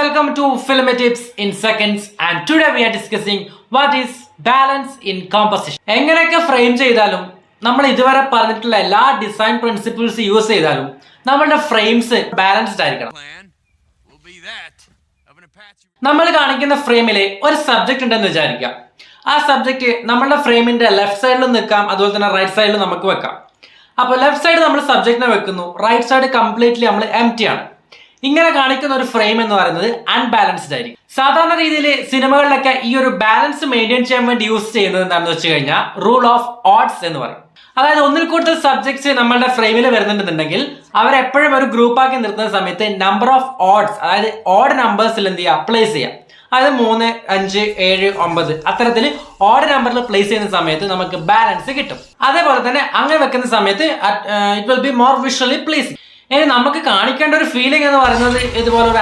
welcome to Film Tips in Seconds, and today we are discussing what is balance in composition. എങ്ങനെയൊക്കെ frame ചെയ്താലും നമ്മൾ ഇതുവരെ പറഞ്ഞിട്ടുള്ള എല്ലാ ഡിസൈൻ പ്രിൻസിപ്പിൾസ് യൂസ് ചെയ്താലും നമ്മുടെ ഫ്രെയിംസ് ബാലൻസ്ഡ് ആയിരിക്കണം. നമ്മൾ കാണിക്കുന്ന ഫ്രെയിമിലെ ഒരു സബ്ജക്റ്റ് ഉണ്ടെന്ന് വിചാരിക്കാം. ആ സബ്ജക്റ്റ് നമ്മളുടെ ഫ്രെയിമിന്റെ ലെഫ്റ്റ് സൈഡിലും നിൽക്കാം, അതുപോലെ തന്നെ റൈറ്റ് സൈഡിലും നമുക്ക് വെക്കാം. അപ്പോൾ ലെഫ്റ്റ് സൈഡ് നമ്മൾ സബ്ജക്റ്റിനെ വെക്കുന്നു, റൈറ്റ് സൈഡ് കംപ്ലീറ്റ്ലി നമ്മൾ എംപ്റ്റി ആണ്. ഇങ്ങനെ കാണിക്കുന്ന ഒരു ഫ്രെയിം എന്ന് പറയുന്നത് അൺബാലൻസ്ഡ് ആയിരിക്കും. സാധാരണ രീതിയിൽ സിനിമകളിലൊക്കെ ഈ ഒരു ബാലൻസ് മെയിൻറ്റെയിൻ ചെയ്യാൻ വേണ്ടി യൂസ് ചെയ്യുന്നത് എന്താണെന്ന് വെച്ച് കഴിഞ്ഞാൽ റൂൾ ഓഫ് ഓഡ്സ് എന്ന് പറയും. അതായത് ഒന്നിൽ കൂടുതൽ സബ്ജക്ട്സ് നമ്മളുടെ ഫ്രെയിമിൽ വരുന്നുണ്ടെന്നുണ്ടെങ്കിൽ അവരെപ്പോഴും ഒരു ഗ്രൂപ്പാക്കി നിർത്തുന്ന സമയത്ത് നമ്പർ ഓഫ് ഓഡ്സ്, അതായത് ഓഡ് നമ്പേഴ്സിൽ എന്ത് ചെയ്യുക, പ്ലേസ് ചെയ്യുക. അതായത് 3, 5, 7, 9 അത്തരത്തിൽ ഓഡ് നമ്പറിൽ പ്ലേസ് ചെയ്യുന്ന സമയത്ത് നമുക്ക് ബാലൻസ് കിട്ടും. അതേപോലെ തന്നെ അങ്ങനെ വെക്കുന്ന സമയത്ത് it will be more visually pleasing. ഇനി നമുക്ക് കാണിക്കേണ്ട ഒരു ഫീലിംഗ് എന്ന് പറയുന്നത് ഇതുപോലെ ഒരു